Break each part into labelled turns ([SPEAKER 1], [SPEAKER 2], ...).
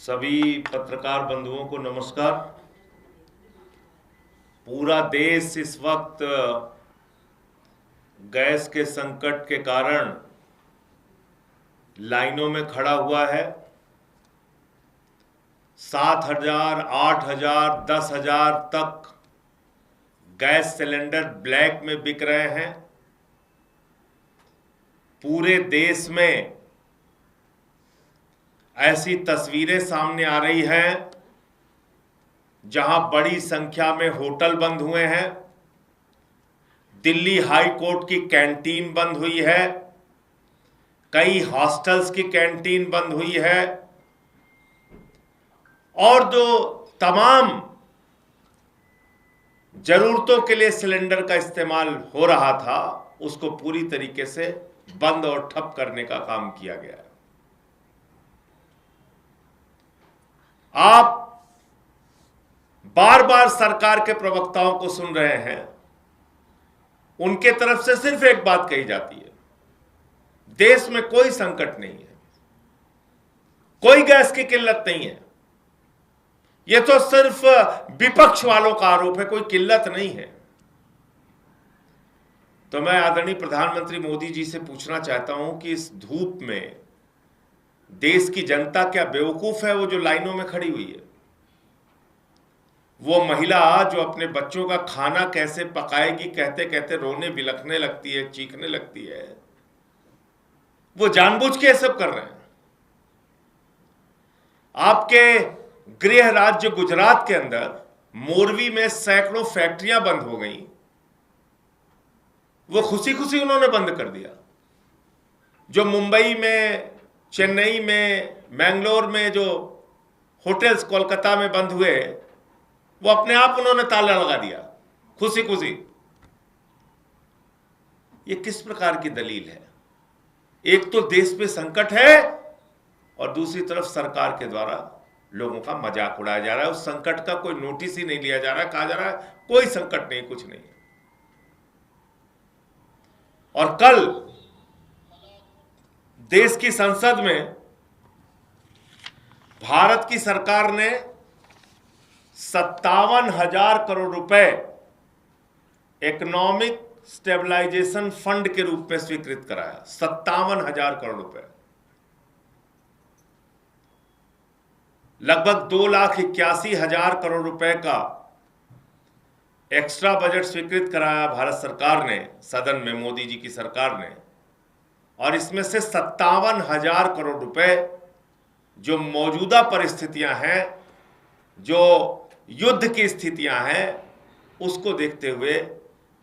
[SPEAKER 1] सभी पत्रकार बंधुओं को नमस्कार। पूरा देश इस वक्त गैस के संकट के कारण लाइनों में खड़ा हुआ है। 7,000, 8,000, 10,000 तक गैस सिलेंडर ब्लैक में बिक रहे हैं। पूरे देश में ऐसी तस्वीरें सामने आ रही हैं जहां बड़ी संख्या में होटल बंद हुए हैं। दिल्ली हाई कोर्ट की कैंटीन बंद हुई है, कई हॉस्टल्स की कैंटीन बंद हुई है और जो तमाम जरूरतों के लिए सिलेंडर का इस्तेमाल हो रहा था उसको पूरी तरीके से बंद और ठप करने का काम किया गया है। आप बार बार सरकार के प्रवक्ताओं को सुन रहे हैं, उनके तरफ से सिर्फ एक बात कही जाती है, देश में कोई संकट नहीं है, कोई गैस की किल्लत नहीं है। यह तो सिर्फ विपक्ष वालों का आरोप है, कोई किल्लत नहीं है। तो मैं आदरणीय प्रधानमंत्री मोदी जी से पूछना चाहता हूं कि इस धूप में देश की जनता क्या बेवकूफ है वो जो लाइनों में खड़ी हुई है? वो महिला जो अपने बच्चों का खाना कैसे पकाएगी कहते कहते रोने बिलखने लगती है, चीखने लगती है, वो जानबूझ के सब कर रहे हैं। आपके गृह राज्य गुजरात के अंदर मोरवी में सैकड़ों फैक्ट्रियां बंद हो गई, वो खुशी खुशी उन्होंने बंद कर दिया। जो मुंबई में, चेन्नई में, मैंगलोर में जो होटल्स कोलकाता में बंद हुए, वो अपने आप उन्होंने ताला लगा दिया खुशी खुशी। ये किस प्रकार की दलील है? एक तो देश पे संकट है और दूसरी तरफ सरकार के द्वारा लोगों का मजाक उड़ाया जा रहा है। उस संकट का कोई नोटिस ही नहीं लिया जा रहा है, कहा जा रहा है कोई संकट नहीं, कुछ नहीं। और कल देश की संसद में भारत की सरकार ने 57,000 करोड़ रुपए इकोनॉमिक स्टेबलाइजेशन फंड के रूप में स्वीकृत कराया। 57,000 करोड़ रुपए, लगभग 2,81,000 करोड़ रुपए का एक्स्ट्रा बजट स्वीकृत कराया भारत सरकार ने, सदन में मोदी जी की सरकार ने। और इसमें से 57,000 करोड़ रुपए जो मौजूदा परिस्थितियां हैं, जो युद्ध की स्थितियां हैं, उसको देखते हुए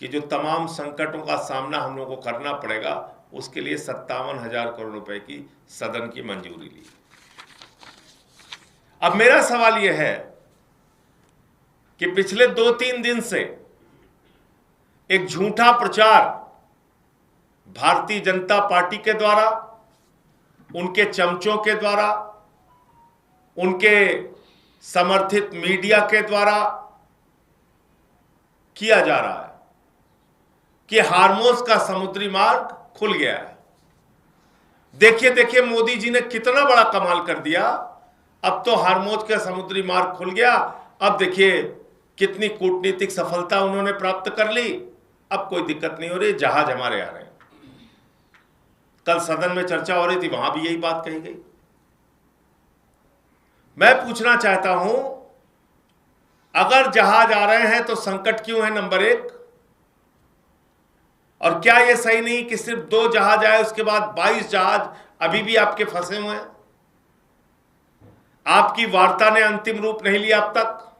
[SPEAKER 1] कि जो तमाम संकटों का सामना हम लोगों को करना पड़ेगा, उसके लिए 57,000 करोड़ रुपए की सदन की मंजूरी ली। अब मेरा सवाल यह है कि पिछले 2-3 दिन से एक झूठा प्रचार भारतीय जनता पार्टी के द्वारा, उनके चमचों के द्वारा, उनके समर्थित मीडिया के द्वारा किया जा रहा है कि हार्मोज का समुद्री मार्ग खुल गया है। देखिए देखिए मोदी जी ने कितना बड़ा कमाल कर दिया, अब तो हार्मोज का समुद्री मार्ग खुल गया। अब देखिए कितनी कूटनीतिक सफलता उन्होंने प्राप्त कर ली, अब कोई दिक्कत नहीं हो रही, जहाज हमारे आ रहे हैं। कल सदन में चर्चा हो रही थी, वहां भी यही बात कही गई। मैं पूछना चाहता हूं, अगर जहाज आ रहे हैं तो संकट क्यों है? नंबर एक। और क्या यह सही नहीं कि सिर्फ 2 जहाज आए, उसके बाद 22 जहाज अभी भी आपके फंसे हुए हैं? आपकी वार्ता ने अंतिम रूप नहीं लिया अब तक।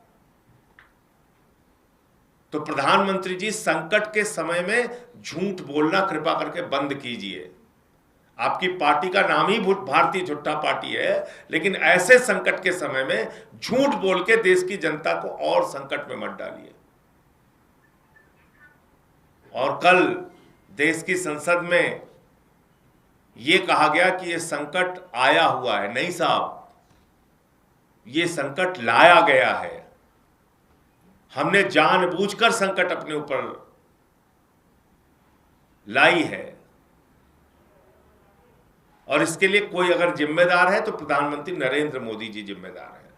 [SPEAKER 1] तो प्रधानमंत्री जी, संकट के समय में झूठ बोलना कृपा करके बंद कीजिए। आपकी पार्टी का नाम ही भारतीय झूठा पार्टी है, लेकिन ऐसे संकट के समय में झूठ बोल के देश की जनता को और संकट में मत डालिए। और कल देश की संसद में यह कहा गया कि यह संकट आया हुआ है। नहीं साहब, यह संकट लाया गया है। हमने जानबूझकर संकट अपने ऊपर लाई है। और इसके लिए कोई अगर जिम्मेदार है तो प्रधानमंत्री नरेंद्र मोदी जी जिम्मेदार हैं।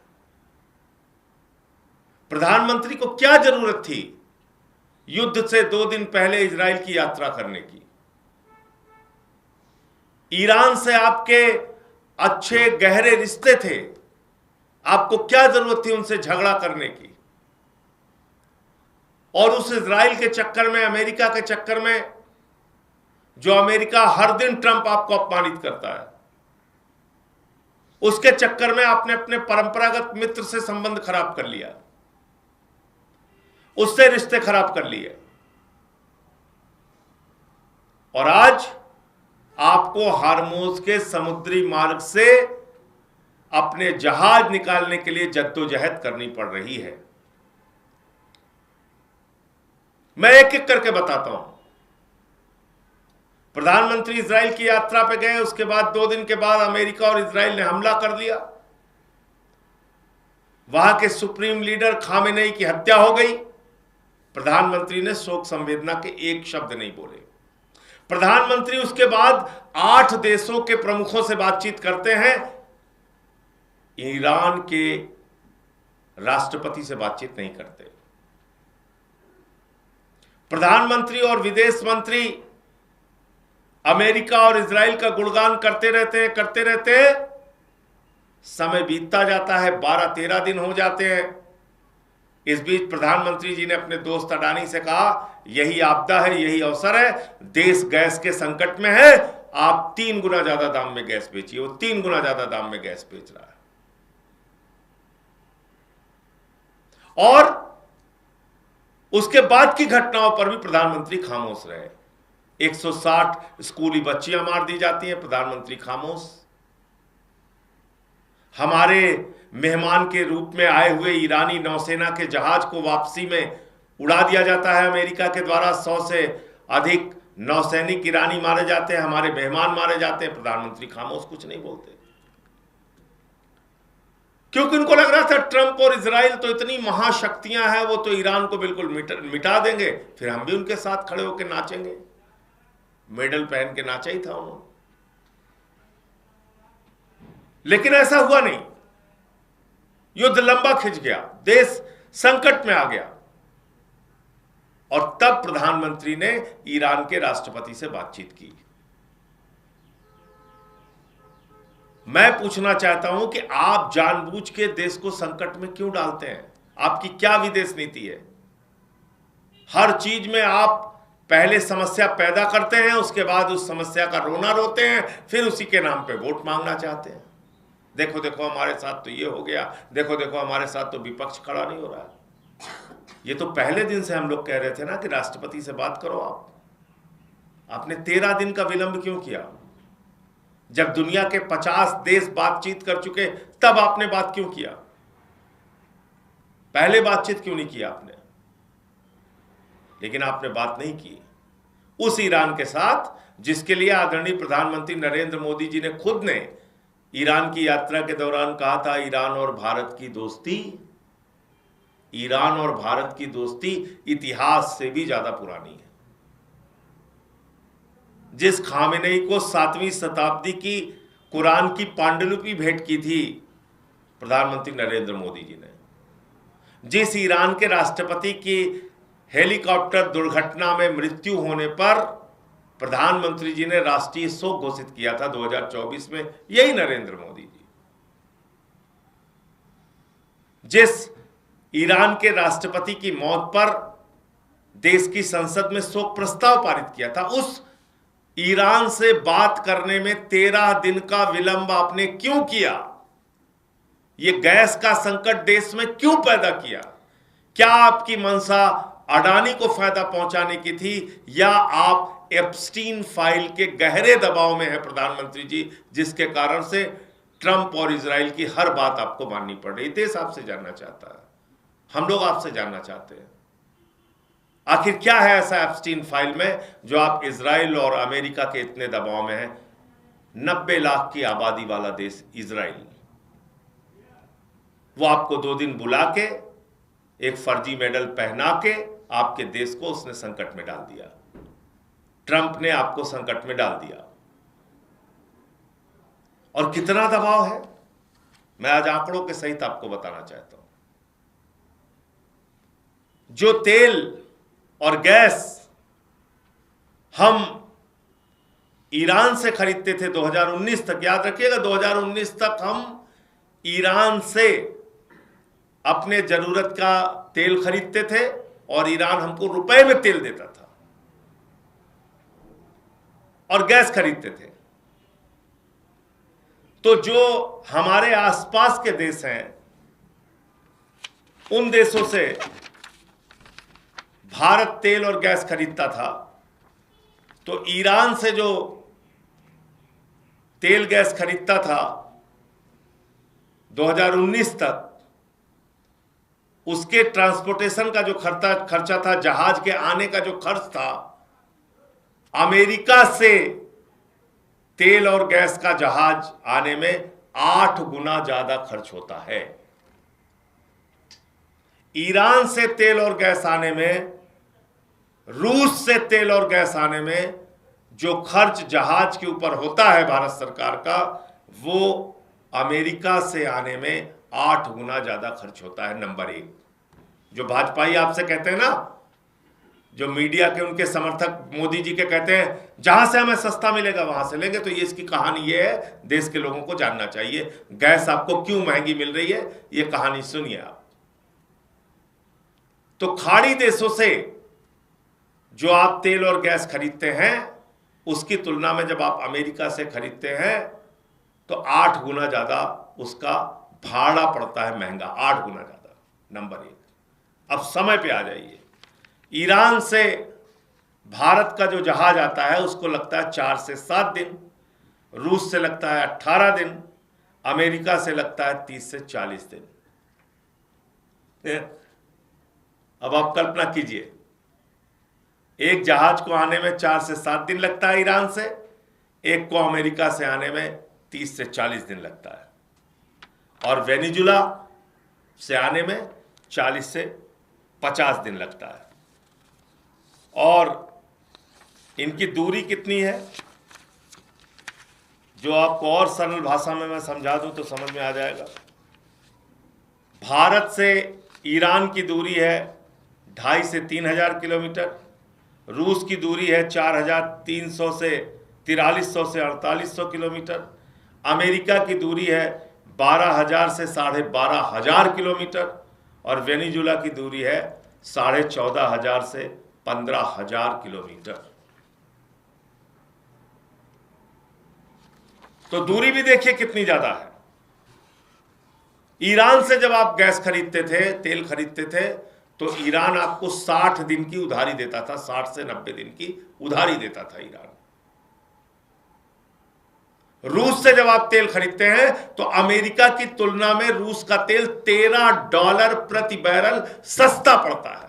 [SPEAKER 1] प्रधानमंत्री को क्या जरूरत थी युद्ध से 2 दिन पहले इजराइल की यात्रा करने की? ईरान से आपके अच्छे गहरे रिश्ते थे, आपको क्या जरूरत थी उनसे झगड़ा करने की? और उस इजराइल के चक्कर में, अमेरिका के चक्कर में, जो अमेरिका हर दिन ट्रंप आपको अपमानित करता है, उसके चक्कर में आपने अपने परंपरागत मित्र से संबंध खराब कर लिया, उससे रिश्ते खराब कर लिए, और आज आपको हार्मोज के समुद्री मार्ग से अपने जहाज निकालने के लिए जद्दोजहद करनी पड़ रही है। मैं एक एक करके बताता हूं। प्रधानमंत्री इजराइल की यात्रा पे गए, उसके बाद 2 दिन के बाद अमेरिका और इजराइल ने हमला कर दिया, वहां के सुप्रीम लीडर खामेनेई की हत्या हो गई। प्रधानमंत्री ने शोक संवेदना के एक शब्द नहीं बोले। प्रधानमंत्री उसके बाद 8 देशों के प्रमुखों से बातचीत करते हैं, ईरान के राष्ट्रपति से बातचीत नहीं करते। प्रधानमंत्री और विदेश मंत्री अमेरिका और इजराइल का गुणगान करते रहते हैं। समय बीतता जाता है, 12-13 दिन हो जाते हैं। इस बीच प्रधानमंत्री जी ने अपने दोस्त अडानी से कहा, यही आपदा है, यही अवसर है, देश गैस के संकट में है, आप 3 गुना ज्यादा दाम में गैस बेचिए। वो 3 गुना ज्यादा दाम में गैस बेच रहा है। और उसके बाद की घटनाओं पर भी प्रधानमंत्री खामोश रहे। 160 स्कूली बच्चियां मार दी जाती हैं, प्रधानमंत्री खामोश। हमारे मेहमान के रूप में आए हुए ईरानी नौसेना के जहाज को वापसी में उड़ा दिया जाता है अमेरिका के द्वारा। 100 से अधिक नौसैनिक ईरानी मारे जाते हैं, हमारे मेहमान मारे जाते हैं, प्रधानमंत्री खामोश, कुछ नहीं बोलते। क्योंकि उनको लग रहा था ट्रंप और इजराइल तो इतनी महाशक्तियां हैं, वो तो ईरान को बिल्कुल मिटा देंगे, फिर हम भी उनके साथ खड़े होकर नाचेंगे। मेडल पहन के नाचा ही था उन्होंने। लेकिन ऐसा हुआ नहीं। युद्ध लंबा खिंच गया, देश संकट में आ गया, और तब प्रधानमंत्री ने ईरान के राष्ट्रपति से बातचीत की। मैं पूछना चाहता हूं कि आप जानबूझ के देश को संकट में क्यों डालते हैं? आपकी क्या विदेश नीति है? हर चीज में आप पहले समस्या पैदा करते हैं, उसके बाद उस समस्या का रोना रोते हैं, फिर उसी के नाम पे वोट मांगना चाहते हैं। देखो देखो हमारे साथ तो ये हो गया, देखो देखो हमारे साथ तो विपक्ष खड़ा नहीं हो रहा है। ये तो पहले दिन से हम लोग कह रहे थे ना कि राष्ट्रपति से बात करो। आपने 13 दिन का विलंब क्यों किया? जब दुनिया के 50 देश बातचीत कर चुके, तब आपने बात क्यों किया? पहले बातचीत क्यों नहीं किया आपने? लेकिन आपने बात नहीं की उस ईरान के साथ जिसके लिए आदरणीय प्रधानमंत्री नरेंद्र मोदी जी ने खुद ने ईरान की यात्रा के दौरान कहा था, ईरान और भारत की दोस्ती इतिहास से भी ज्यादा पुरानी है। जिस खामेनेई को 7वीं शताब्दी की कुरान की पांडुलिपि भेंट की थी प्रधानमंत्री नरेंद्र मोदी जी ने, जिस ईरान के राष्ट्रपति की हेलीकॉप्टर दुर्घटना में मृत्यु होने पर प्रधानमंत्री जी ने राष्ट्रीय शोक घोषित किया था 2024 में, यही नरेंद्र मोदी जी। जिस ईरान के राष्ट्रपति की मौत पर देश की संसद में शोक प्रस्ताव पारित किया था, उस ईरान से बात करने में 13 दिन का विलंब आपने क्यों किया? ये गैस का संकट देश में क्यों पैदा किया? क्या आपकी मंशा अडानी को फायदा पहुंचाने की थी, या आप एप्स्टीन फाइल के गहरे दबाव में है प्रधानमंत्री जी, जिसके कारण से ट्रंप और इजराइल की हर बात आपको माननी पड़ रही? देश आपसे जानना चाहता है, हम लोग आपसे जानना चाहते हैं, आखिर क्या है ऐसा एप्स्टीन फाइल में जो आप इजराइल और अमेरिका के इतने दबाव में हैं? 90 लाख की आबादी वाला देश इजराइल, वो आपको 2 दिन बुला के एक फर्जी मेडल पहना के आपके देश को उसने संकट में डाल दिया। ट्रंप ने आपको संकट में डाल दिया। और कितना दबाव है, मैं आज आंकड़ों के सहित आपको बताना चाहता हूं। जो तेल और गैस हम ईरान से खरीदते थे 2019 तक, याद रखिएगा 2019 तक हम ईरान से अपने जरूरत का तेल खरीदते थे और ईरान हमको रुपए में तेल देता था और गैस खरीदते थे। तो जो हमारे आसपास के देश हैं, उन देशों से भारत तेल और गैस खरीदता था, तो ईरान से जो तेल गैस खरीदता था 2019 तक, उसके ट्रांसपोर्टेशन का जो खर्चा था, जहाज के आने का जो खर्च था, अमेरिका से तेल और गैस का जहाज आने में 8 गुना ज्यादा खर्च होता है। ईरान से तेल और गैस आने में, रूस से तेल और गैस आने में जो खर्च जहाज के ऊपर होता है भारत सरकार का, वो अमेरिका से आने में 8 गुना ज्यादा खर्च होता है। नंबर 1, जो भाजपाई आपसे कहते हैं ना, जो मीडिया के उनके समर्थक मोदी जी के कहते हैं जहां से हमें सस्ता मिलेगा वहां से लेंगे, तो ये इसकी कहानी ये है, देश के लोगों को जानना चाहिए गैस आपको क्यों महंगी मिल रही है, ये कहानी सुनिए आप। तो खाड़ी देशों से जो आप तेल और गैस खरीदते हैं, उसकी तुलना में जब आप अमेरिका से खरीदते हैं तो 8 गुना ज्यादा उसका भाड़ा पड़ता है, महंगा 8 गुना ज्यादा। नंबर 1। अब समय पे आ जाइए। ईरान से भारत का जो जहाज आता है उसको लगता है 4 से 7 दिन, रूस से लगता है 18 दिन, अमेरिका से लगता है 30 से 40 दिन। अब आप कल्पना कीजिए, एक जहाज को आने में 4 से 7 दिन लगता है ईरान से, एक को अमेरिका से आने में 30 से 40 दिन लगता है, और वेनेजुला से आने में 40 से 50 दिन लगता है। और इनकी दूरी कितनी है, जो आपको और सरल भाषा में मैं समझा दूं तो समझ में आ जाएगा। भारत से ईरान की दूरी है 2,500 से 3,000 किलोमीटर, रूस की दूरी है 4,300 से 4,300 से 4,800 किलोमीटर, अमेरिका की दूरी है 12,000 से 12,500 किलोमीटर, और वेनेजुला की दूरी है 14,500 से 15,000 किलोमीटर। तो दूरी भी देखिए कितनी ज्यादा है। ईरान से जब आप गैस खरीदते थे, तेल खरीदते थे, तो ईरान आपको 60 दिन की उधारी देता था, 60 से 90 दिन की उधारी देता था ईरान। रूस से जब आप तेल खरीदते हैं तो अमेरिका की तुलना में रूस का तेल $13 प्रति बैरल सस्ता पड़ता है।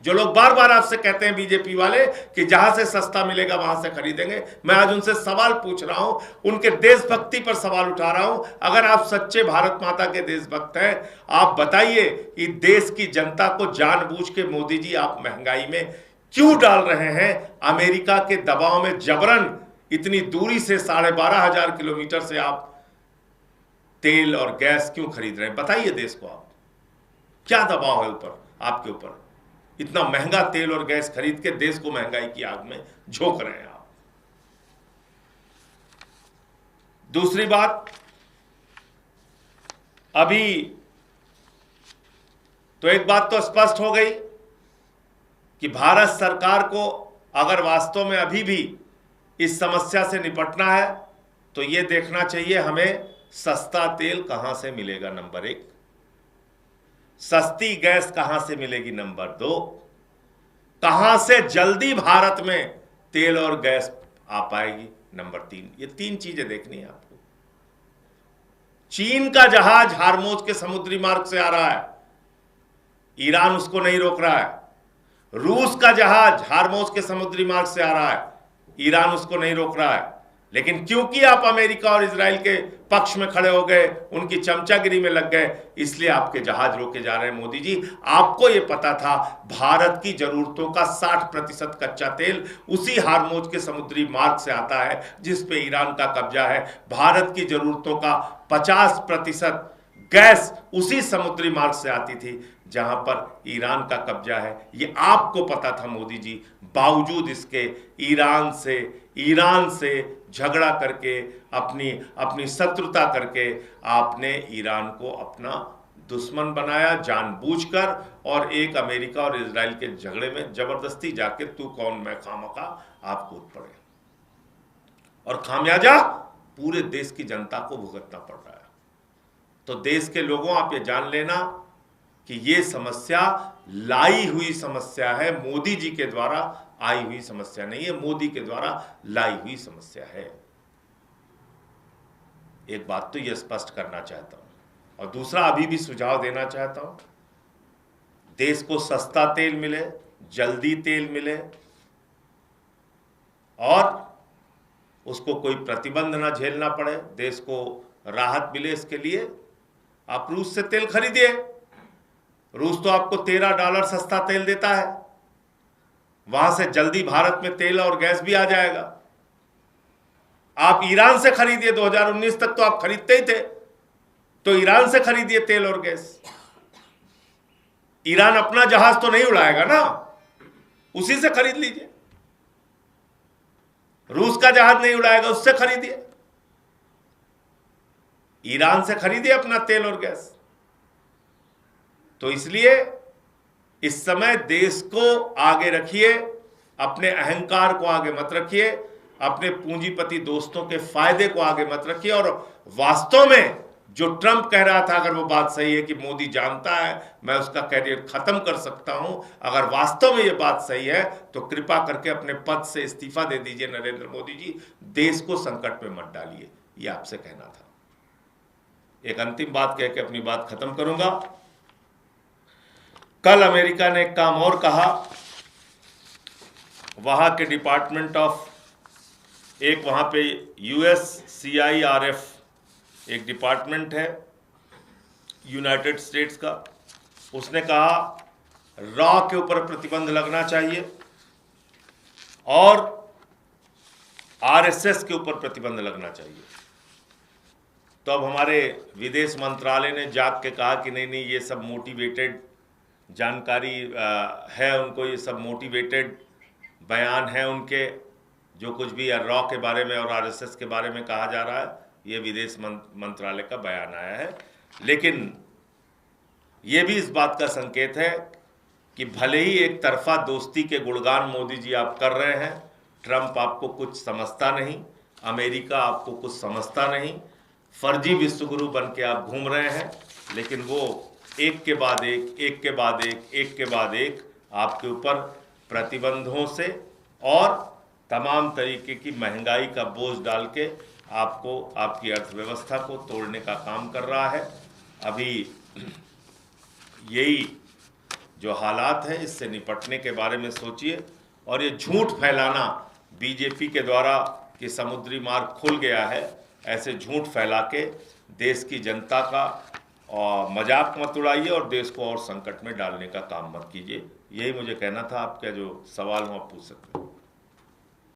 [SPEAKER 1] जो लोग बार बार आपसे कहते हैं बीजेपी वाले कि जहां से सस्ता मिलेगा वहां से खरीदेंगे, मैं आज उनसे सवाल पूछ रहा हूं, उनके देशभक्ति पर सवाल उठा रहा हूं। अगर आप सच्चे भारत माता के देशभक्त हैं, आप बताइए कि देश की जनता को जानबूझ के मोदी जी आप महंगाई में क्यों डाल रहे हैं? अमेरिका के दबाव में जबरन इतनी दूरी से 12,500 किलोमीटर से आप तेल और गैस क्यों खरीद रहे हैं? बताइए देश को आप, क्या दबाव है ऊपर आपके ऊपर? इतना महंगा तेल और गैस खरीद के देश को महंगाई की आग में झोंक रहे हैं आप। दूसरी बात, अभी तो एक बात तो स्पष्ट हो गई कि भारत सरकार को अगर वास्तव में अभी भी इस समस्या से निपटना है तो यह देखना चाहिए हमें सस्ता तेल कहां से मिलेगा, नंबर 1। सस्ती गैस कहां से मिलेगी, नंबर 2। कहां से जल्दी भारत में तेल और गैस आ पाएगी, नंबर 3। ये 3 चीजें देखनी है आपको। चीन का जहाज हार्मोज के समुद्री मार्ग से आ रहा है, ईरान उसको नहीं रोक रहा है। रूस का जहाज हार्मोज के समुद्री मार्ग से आ रहा है, ईरान उसको नहीं रोक रहा है। लेकिन क्योंकि आप अमेरिका और इजराइल के पक्ष में खड़े हो गए, उनकी चमचागिरी में लग गए, इसलिए आपके जहाज रोके जा रहे हैं। मोदी जी, आपको यह पता था भारत की जरूरतों का 60% कच्चा तेल उसी हार्मोज के समुद्री मार्ग से आता है जिस पे ईरान का कब्जा है। भारत की जरूरतों का 50% गैस उसी समुद्री मार्ग से आती थी जहां पर ईरान का कब्जा है। ये आपको पता था मोदी जी, बावजूद इसके ईरान से झगड़ा करके, अपनी शत्रुता करके आपने ईरान को अपना दुश्मन बनाया जानबूझकर, और एक अमेरिका और इजराइल के झगड़े में जबरदस्ती जाके तू कौन मैं खामखा आप कूद पड़े, और खामियाजा पूरे देश की जनता को भुगतना पड़ रहा है। तो देश के लोगों, आप ये जान लेना कि ये समस्या लाई हुई समस्या है, मोदी जी के द्वारा आई हुई समस्या नहीं है, मोदी के द्वारा लाई हुई समस्या है। एक बात तो ये स्पष्ट करना चाहता हूं, और दूसरा अभी भी सुझाव देना चाहता हूं, देश को सस्ता तेल मिले, जल्दी तेल मिले, और उसको कोई प्रतिबंध ना झेलना पड़े, देश को राहत मिले, इसके लिए आप रूस से तेल खरीदिए। रूस तो आपको $13 सस्ता तेल देता है, वहां से जल्दी भारत में तेल और गैस भी आ जाएगा। आप ईरान से खरीदिए, 2019 तक तो आप खरीदते ही थे, तो ईरान से खरीदिए तेल और गैस। ईरान अपना जहाज तो नहीं उड़ाएगा ना, उसी से खरीद लीजिए। रूस का जहाज नहीं उड़ाएगा, उससे खरीदिए। ईरान से खरीदिए अपना तेल और गैस। तो इसलिए इस समय देश को आगे रखिए, अपने अहंकार को आगे मत रखिए, अपने पूंजीपति दोस्तों के फायदे को आगे मत रखिए। और वास्तव में जो ट्रंप कह रहा था, अगर वो बात सही है कि मोदी जानता है मैं उसका कैरियर खत्म कर सकता हूं, अगर वास्तव में ये बात सही है तो कृपा करके अपने पद से इस्तीफा दे दीजिए नरेंद्र मोदी जी, देश को संकट में मत डालिए। ये आपसे कहना था। एक अंतिम बात कह के अपनी बात खत्म करूंगा। कल अमेरिका ने एक काम और कहा, वहां के डिपार्टमेंट ऑफ, एक वहां पे USCIRF एक डिपार्टमेंट है यूनाइटेड स्टेट्स का, उसने कहा रॉ के ऊपर प्रतिबंध लगना चाहिए और RSS के ऊपर प्रतिबंध लगना चाहिए। तो अब हमारे विदेश मंत्रालय ने जाग के कहा कि नहीं नहीं, ये सब मोटिवेटेड जानकारी है, उनको ये सब मोटिवेटेड बयान है उनके, जो कुछ भी रॉ के बारे में और RSS के बारे में कहा जा रहा है, ये विदेश मंत्रालय का बयान आया है। लेकिन ये भी इस बात का संकेत है कि भले ही एक तरफा दोस्ती के गुणगान मोदी जी आप कर रहे हैं, ट्रंप आपको कुछ समझता नहीं, अमेरिका आपको कुछ समझता नहीं, फर्जी विश्वगुरु बन के आप घूम रहे हैं, लेकिन वो एक के बाद एक आपके ऊपर प्रतिबंधों से और तमाम तरीके की महंगाई का बोझ डाल के आपको, आपकी अर्थव्यवस्था को तोड़ने का काम कर रहा है। अभी यही जो हालात हैं, इससे निपटने के बारे में सोचिए। और ये झूठ फैलाना बीजेपी के द्वारा कि समुद्री मार्ग खुल गया है, ऐसे झूठ फैला के देश की जनता का मजाक मत उड़ाइए और देश को और संकट में डालने का काम मत कीजिए। यही मुझे कहना था। आपका जो सवाल हो आप पूछ सकते हैं।